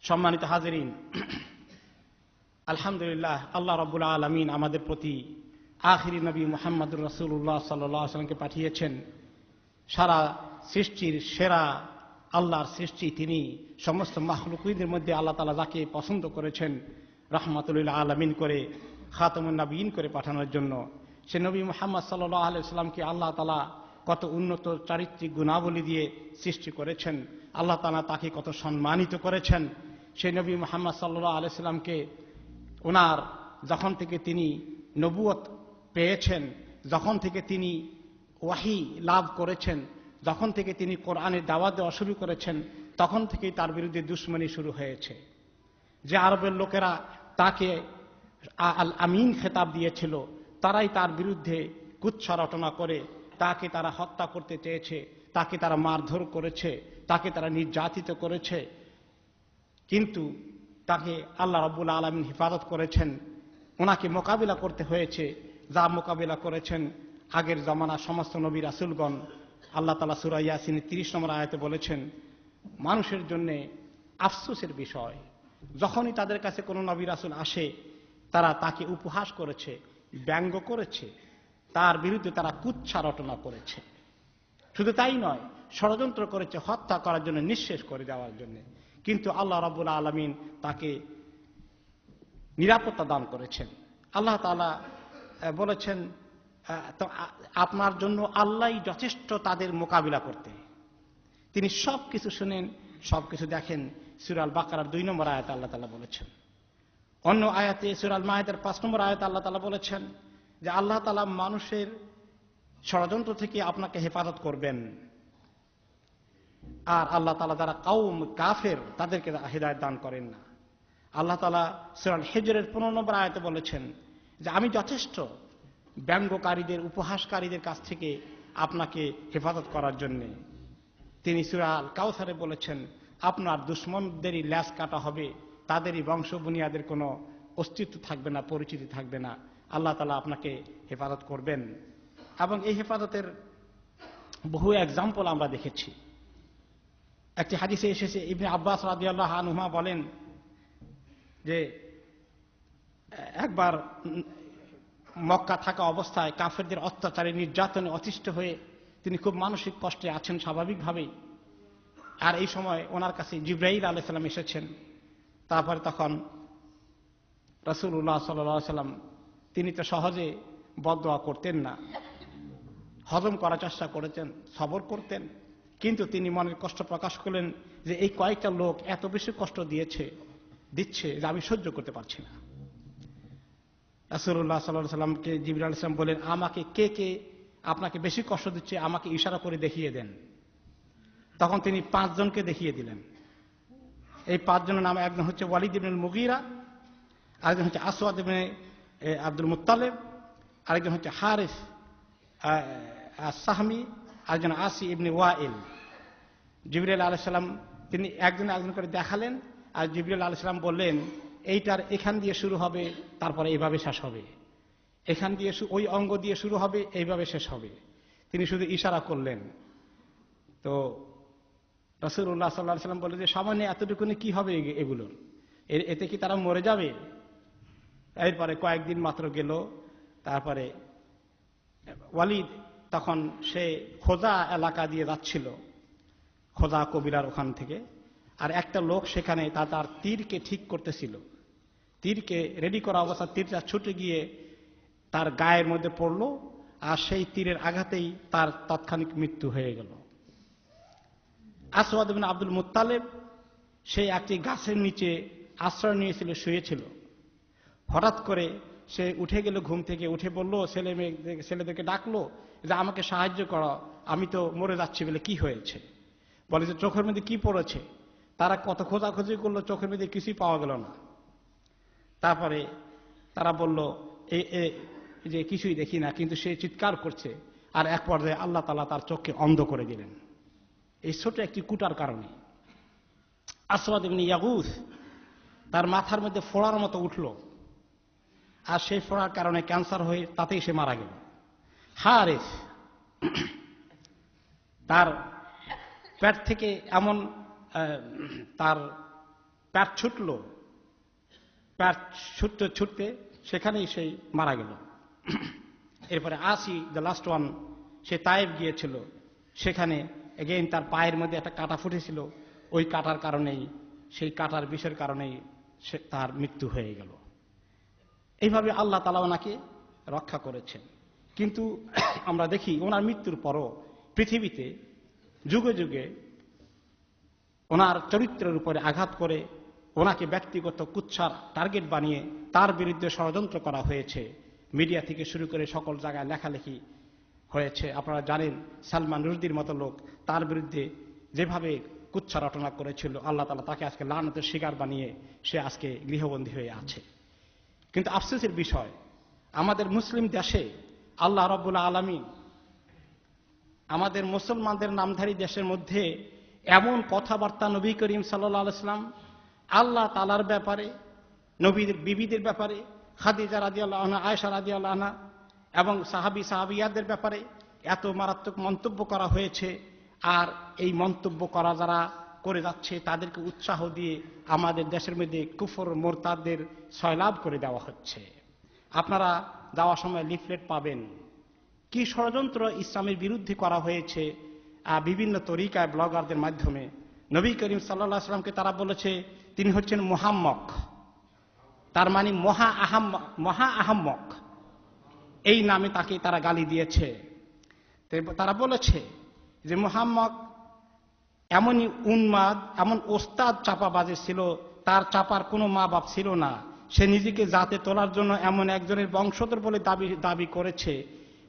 সম্মানিত হাজিরিন, আলহামদুলিল্লাহ, আল্লাহ রাব্বুল আলামিন আমাদের প্রতি আখিরি নবী মুহাম্মদুর রাসূলুল্লাহ সাল্লাল্লাহু আলাইহি ওয়াসাল্লামকে পাঠিয়েছেন। সারা সৃষ্টির সেরা আল্লাহর সৃষ্টি তিনি। সমস্ত মাখলুকদের মধ্যে আল্লাহ তাআলা যাকে পছন্দ করেছেন রাহমাতুল লিল আলামিন করে, খাতামুন নবীয়িন করে পাঠানোর জন্য, সে নবী মুহাম্মদ সাল্লাল্লাহু আলাইহি ওয়াসাল্লামকে আল্লাহ তাআলা কত উন্নত চারিত্রিক গুণাবলী দিয়ে সৃষ্টি করেছেন। আল্লাহ তাআলা তাকে কত সম্মানিত করেছেন। সেই নবী মুহাম্মদ সাল্লাল্লাহু আলাইহি ওয়াসাল্লামকে ওনার যখন থেকে তিনি নবুয়ত পেয়েছেন, যখন থেকে তিনি ওয়াহি লাভ করেছেন, যখন থেকে তিনি কোরআনের দাওয়াত দেওয়া শুরু করেছেন, তখন থেকেই তার বিরুদ্ধে দুশমনি শুরু হয়েছে। যে আরবের লোকেরা তাকে আল আমিন খেতাব দিয়েছিল, তারাই তার বিরুদ্ধে কুৎসা রটনা করে তাকে তারা হত্যা করতে চেয়েছে, তাকে তারা মারধর করেছে, তাকে তারা নির্যাতিত করেছে। কিন্তু তাকে আল্লাহ রাব্বুল আলামিন হেফাজত করেছেন। ওনাকে মোকাবিলা করতে হয়েছে, যা মোকাবিলা করেছেন আগের জামানা সমস্ত নবী রাসূলগণ। আল্লাহ তাআলা সূরা ইয়াসিনের 30 নম্বর আয়াতে বলেছেন, মানুষের জন্য আফসোসের বিষয়, যখনই তাদের কাছে কোনো নবী রাসূল আসে তারা তাকে উপহাস করেছে, ব্যঙ্গ করেছে, তার বিরুদ্ধে তারা কুৎসা রটনা করেছে। শুধু তাই নয়, ষড়যন্ত্র করেছে হত্যা করার জন্য, নিঃশেষ করে দেওয়ার জন্য। কিন্তু আল্লাহ রাব্বুল আলামিন তাকে নিরাপত্তা দান করেছেন। আল্লাহ তাআলা বলেছেন, তো আপনার জন্য আল্লাহই যথেষ্ট তাদের মোকাবিলা করতে। তিনি সব কিছু শুনেন, সব কিছু দেখেন। সূরা আল বাকারার 2 নম্বর আয়াতে আল্লাহ তাআলা বলেছেন। অন্য আয়াতে সূরা আল মায়েদার 5 নম্বর আয়াতে আল্লাহ তাআলা বলেছেন যে আল্লাহ তাআলা মানুষের ষড়যন্ত্র থেকে আপনাকে হেফাজত করবেন। আর আল্লাহ তাআলা যারা কওম কাফের তাদেরকে হেদায়েত দান করেন না। আল্লাহ তাআলা সূরা আল হিজরের 15 নম্বর আয়াতে বলেছেন যে আমি যথেষ্ট ব্যঙ্গকারীদের, উপহাসকারীদের কাছ থেকে আপনাকে হেফাজত করার জন্য। তিনি সূরা আল কাউসারে বলেছেন আপনার দুশমনদেরই ল্যাজ কাটা হবে, তাদেরই বংশ বুনিয়াদের কোনো অস্তিত্ব থাকবে না, পরিচিতি থাকবে না। আল্লাহ তাআলা আপনাকে হেফাজত করবেন। এবং এই হেফাজতের বহু এক্সাম্পল আমরা দেখেছি। একটি হাদিসে এসেছে, ইবনে আব্বাস রাদিয়াল্লাহু আনহুমা বলেন যে একবার মক্কা থাকা অবস্থায় কাফেরদের অত্যাচারে, নির্যাতনে অতিষ্ঠ হয়ে তিনি খুব মানসিক কষ্টে আছেন স্বাভাবিকভাবেই। আর এই সময় ওনার কাছে জিবরাইল আলাইহিস সালাম এসেছেন। তারপরে তখন রাসূলুল্লাহ সাল্লাল্লাহু আলাইহি সাল্লাম তিনি তো সহজে বদদোয়া করতেন না, হজম করার চেষ্টা করেছেন, সবর করতেন। কিন্তু তিনি মনের কষ্ট প্রকাশ করলেন যে এই কয়েকটা লোক এত বেশি কষ্ট দিচ্ছে যে আমি সহ্য করতে পারছি না। রাসূলুল্লাহ সাল্লাল্লাহু আলাইহি সাল্লামকে জিবরাইল আলাইহিস সালাম বলেন, আমাকে কে কে আপনাকে বেশি কষ্ট দিচ্ছে আমাকে ইশারা করে দেখিয়ে দেন। তখন তিনি 5 জনকে দেখিয়ে দিলেন। এই 5 জনের নাম, একজন হচ্ছে ওয়ালিদ ইবনে মুগীরা, আরেকজন হচ্ছে আসওয়াদ ইবনে আব্দুল মুত্তালিব, আরেকজন হচ্ছে হারিস আস-সাহমি, আরেকজন আসি ইবনে ওয়াইল। জিবরাইল আলাইহিস সালাম তিনি একজন করে দেখালেন, আর জিবরাইল আলাইহিস সালাম বললেন এইটার এখান দিয়ে শুরু হবে, তারপরে এইভাবে শেষ হবে, এখান দিয়ে ওই অঙ্গ দিয়ে শুরু হবে, এইভাবে শেষ হবে। তিনি শুধু ইশারা করলেন। তো রাসূলুল্লাহ সাল্লাল্লাহু আলাইহি সাল্লাম বললেন যে সামান্য এতটুকুনি কি হবে এগুলোর, এতে কি তারা মরে যাবে? এরপরে কয়েকদিন মাত্র গেল। তারপরে ওয়ালিদ তখন সে খোজা এলাকা দিয়ে যাচ্ছিল, খোজা কবিলার ওখান থেকে। আর একটা লোক সেখানে তার তীরকে ঠিক করতেছিল। তীরকে রেডি করা অবস্থা, তীরটা ছুটে গিয়ে তার গায়ের মধ্যে পড়ল, আর সেই তীরের আঘাতেই তার তাৎক্ষণিক মৃত্যু হয়ে গেল। আসওয়াদ ইবনে আব্দুল মুত্তালিব সে একটি গাছের নিচে আশ্রয় নিয়েছিল, শুয়েছিল। হঠাৎ করে সে উঠে গেল, ঘুম থেকে উঠে বলল, ছেলেদেরকে ডাকলো যে আমাকে সাহায্য করো, আমি তো মরে যাচ্ছি। বলে কি হয়েছে? বলে যে চোখের মধ্যে কি পড়েছে। তারা কত খোঁজাখুঁজি করলো, চোখের মধ্যে কিছুই পাওয়া গেল না। তারপরে তারা বলল যে কিছুই দেখি না, কিন্তু সে চিৎকার করছে। আর এক পর্যায়ে আল্লাহ তাআলা তার চোখকে অন্ধ করে দিলেন এই ছোট একটি কুটার কারণে। আসওয়াদ ইবনে ইয়াগুস তার মাথার মধ্যে ফোড়ার মতো উঠল, আর সেই ফোড়ার কারণে ক্যান্সার হয়ে তাতেই সে মারা গেল। হারিস তার পেট থেকে এমন তার প্যাট ছুটল, প্যাট ছুটতে ছুটতে সেখানেই সেই মারা গেল। এরপরে আসি দ্য লাস্ট ওয়ান, সে তায়েব গিয়েছিল, সেখানে এগেইন তার পায়ের মধ্যে একটা কাঁটা ফুটেছিল, ওই কাঁটার কারণেই, সেই কাঁটার বিষের কারণেই তার মৃত্যু হয়ে গেল। এইভাবে আল্লাহ তাআলা ওনাকে রক্ষা করেছেন। কিন্তু আমরা দেখি ওনার মৃত্যুর পরও পৃথিবীতে যুগে যুগে ওনার চরিত্রের উপরে আঘাত করে ওনাকে ব্যক্তিগত কুৎসার টার্গেট বানিয়ে তার বিরুদ্ধে ষড়যন্ত্র করা হয়েছে। মিডিয়া থেকে শুরু করে সকল জায়গায় লেখালেখি হয়েছে। আপনারা জানেন সালমান রুশদির মতো লোক তার বিরুদ্ধে যেভাবে কুৎসা রটনা করেছিল, আল্লাহ তাআলা তাকে আজকে লানতের শিকার বানিয়ে সে আজকে গৃহবন্দী হয়ে আছে। কিন্তু আফসোসের বিষয়, আমাদের মুসলিম দেশে আল্লাহ রাব্বুল আলামিন আমাদের মুসলমানদের নামধারী দেশের মধ্যে এমন কথাবার্তা নবী করিম সাল্লাল্লাহু আলাইহি ওয়াসাল্লাম আল্লাহ তাআলার ব্যাপারে, নবীদের বিবিদের ব্যাপারে, খাদিজা রাদিয়াল্লাহু আনহা, আয়েশা রাদিয়াল্লাহু আনহা এবং সাহাবিয়াদের ব্যাপারে এত মারাত্মক মন্তব্য করা হয়েছে। আর এই মন্তব্য করা যারা করে যাচ্ছে তাদেরকে উৎসাহ দিয়ে আমাদের দেশের মধ্যে কুফর মোরতাদদের সয়লাভ করে দেওয়া হচ্ছে। আপনারা যাওয়ার সময় লিফলেট পাবেন, কি ষড়যন্ত্র ইসলামের বিরুদ্ধে করা হয়েছে বিভিন্ন তরিকায় ব্লগারদের মাধ্যমে। নবী করিম সাল্লাল্লাহু আলাইহি ওয়াসাল্লামকে তারা বলেছে তিনি হচ্ছেন মুহাম্মক, তার মানে মহা আহাম্মক, এই নামে তাকে তারা গালি দিয়েছে। তারা বলেছে যে মুহাম্মদ এমনই উন্মাদ, এমন ওস্তাদ চাপাবাজে ছিল, তার চাপার কোনো মা বাপ ছিল না, সে নিজেকে জাতে তোলার জন্য এমন একজনের বংশধর বলে দাবি করেছে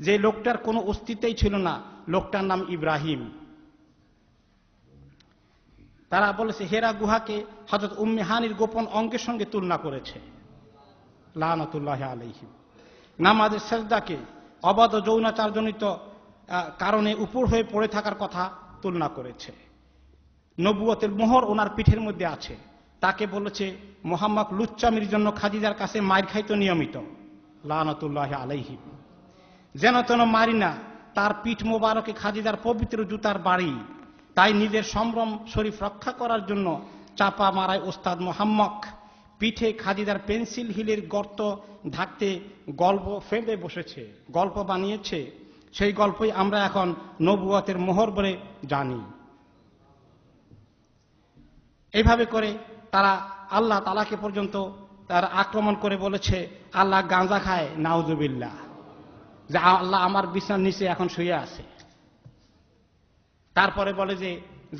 যে লোকটার কোনো অস্তিত্বই ছিল না, লোকটার নাম ইব্রাহিম। তারা বলেছে হেরা গুহাকে হযরত উম্মে হানির গোপন অঙ্গের সঙ্গে তুলনা করেছে, লানাতুল্লাহি আলাইহিম। নামাজের সেজদাকে অবাধ যৌনাচারজনিত কারণে উপর হয়ে পড়ে থাকার কথা তুলনা করেছে। নবুয়তের মোহর ওনার পিঠের মধ্যে আছে, তাকে বলেছে মুহাম্মদ লুচ্চামির জন্য খাদিজার কাছে মার খাইতো নিয়মিত, লানাতুল্লাহি আলাইহিম। যেন তেন মারি না, তার পিঠ মোবারকে খাদিজার পবিত্র জুতার বাড়ি, তাই নিজের সম্ভ্রম শরীফ রক্ষা করার জন্য চাপা মারায় ওস্তাদ মুহাম্মদ পিঠে খাদিজার পেন্সিল হিলের গর্ত ঢাকতে গল্প ফেলে বসেছে, গল্প বানিয়েছে। সেই গল্পই আমরা এখন নবুয়তের মোহর বলে জানি। এইভাবে করে তারা আল্লাহ তাআলাকে পর্যন্ত তারা আক্রমণ করে বলেছে আল্লাহ গাঁজা খায়, নাউজুবিল্লাহ, যে আল্লাহ আমার বিছানার নিচে এখন শুয়ে আছে। তারপরে বলে যে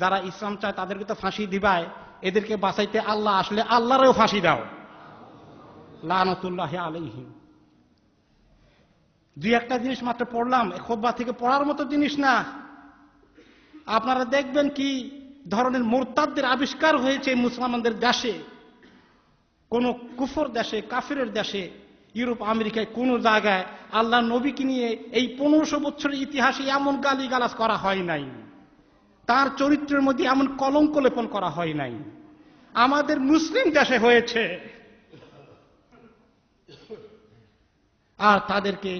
যারা ইসলাম চায় তাদেরকে তো ফাঁসি দিবায়, এদেরকে বাঁচাইতে আল্লাহ আসলে আল্লাহরেও ফাঁসি দাও, লানাতুল্লাহি আলাইহিম। দুই একটা জিনিস মাত্র পড়লাম, খুতবা থেকে পড়ার মতো জিনিস না। আপনারা দেখবেন কি ধরনের মুরতাদদের আবিষ্কার হয়েছে মুসলমানদের দেশে। কোন কুফর দেশে, কাফিরের দেশে, ইউরোপ আমেরিকায় কোন জায়গায় আল্লাহ নবীকে নিয়ে এই 1500 বছরের ইতিহাসে এমন গালিগালাজ করা হয় নাই, তার চরিত্রের মধ্যে এমন কলঙ্ক লেপন করা হয় নাই। আমাদের মুসলিম দেশে হয়েছে। আর তাদেরকে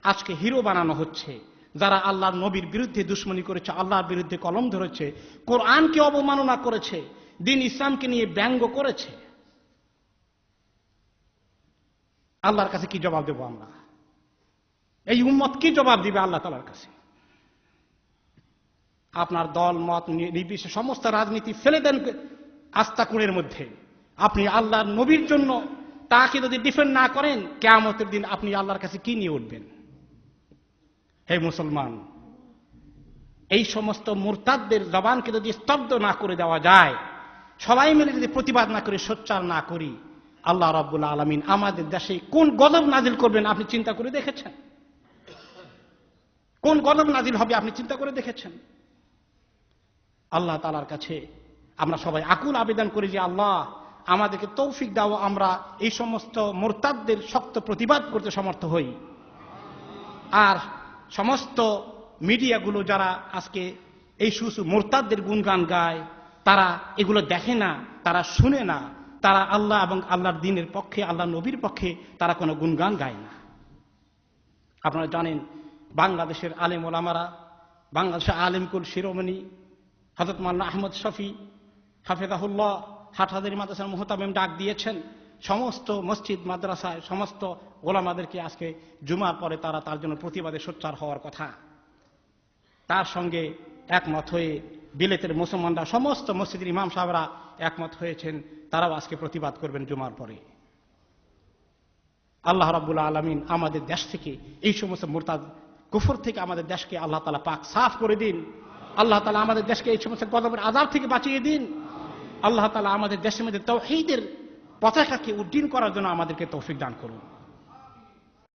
আজকে হিরো বানানো হচ্ছে, যারা আল্লাহর নবীর বিরুদ্ধে দুশ্মনী করেছে, আল্লাহর বিরুদ্ধে কলম ধরেছে, কোরআনকে অবমাননা করেছে, দিন ইসলামকে নিয়ে ব্যঙ্গ করেছে। আল্লাহর কাছে কি জবাব দেব আমরা? এই উম্মত কি জবাব দিবে আল্লাহ তাআলার কাছে? আপনার দল মত নির্বিশেষে সমস্ত রাজনীতি ফেলে দেন আস্তাকুঁড়ের মধ্যে। আপনি আল্লাহর নবীর জন্য তাকে যদি ডিফেন্ড না করেন, কিয়ামতের দিন আপনি আল্লাহর কাছে কি নিয়ে উঠবেন? হে মুসলমান, এই সমস্ত মুরতাদদের জবানকে যদি স্তব্ধ না করে দেওয়া যায়, সবাই মিলে যদি প্রতিবাদ না করে সোচ্চার না করি, আল্লাহ রাব্বুল আলামিন আমাদের দেশে কোন গজব নাজিল করবেন আপনি চিন্তা করে দেখেছেন? কোন গজব নাজিল হবে আপনি চিন্তা করে দেখেছেন? আল্লাহ তাআলার কাছে আমরা সবাই আকুল আবেদন করি যে আল্লাহ আমাদেরকে তৌফিক দাও, আমরা এই সমস্ত মুরতাদদের শক্ত প্রতিবাদ করতে সমর্থ হই। আর সমস্ত মিডিয়াগুলো যারা আজকে এই মুরতাদদের গুণগান গায়, তারা এগুলো দেখে না, তারা শুনে না, তারা আল্লাহ এবং আল্লাহর দ্বীনের পক্ষে, আল্লাহ নবীর পক্ষে তারা কোনো গুণগান গায় না। আপনারা জানেন বাংলাদেশের আলেম ওলামারা, বাংলাদেশের আলেমকুল শিরোমণি হযরত মাওলানা আহমদ শফি হাফেজাহুল্লাহ হাটহাজারী মাদ্রাসার মুহতামিম ডাক দিয়েছেন, সমস্ত মসজিদ মাদ্রাসায় সমস্ত ওলামাদেরকে আজকে জুমার পরে তার জন্য প্রতিবাদে সোচ্চার হওয়ার কথা। তার সঙ্গে একমত হয়ে বিলেতের মুসলমানরা, সমস্ত মসজিদের ইমাম সাহেবরা একমত হয়েছেন, তারাও আজকে প্রতিবাদ করবেন জুমার পরে। আল্লাহ রাব্বুল আলামিন আমাদের দেশ থেকে এই সমস্ত মুরতাদ কুফর থেকে আমাদের দেশকে আল্লাহ তাআলা পাক সাফ করে দিন। আল্লাহ তাআলা আমাদের দেশকে এই সমস্ত গজবের আযাব থেকে বাঁচিয়ে দিন। আল্লাহ তাআলা আমাদের দেশের মধ্যে তাওহীদের পতাকাকে উড্ডীন করার জন্য আমাদেরকে তৌফিক দান করুন।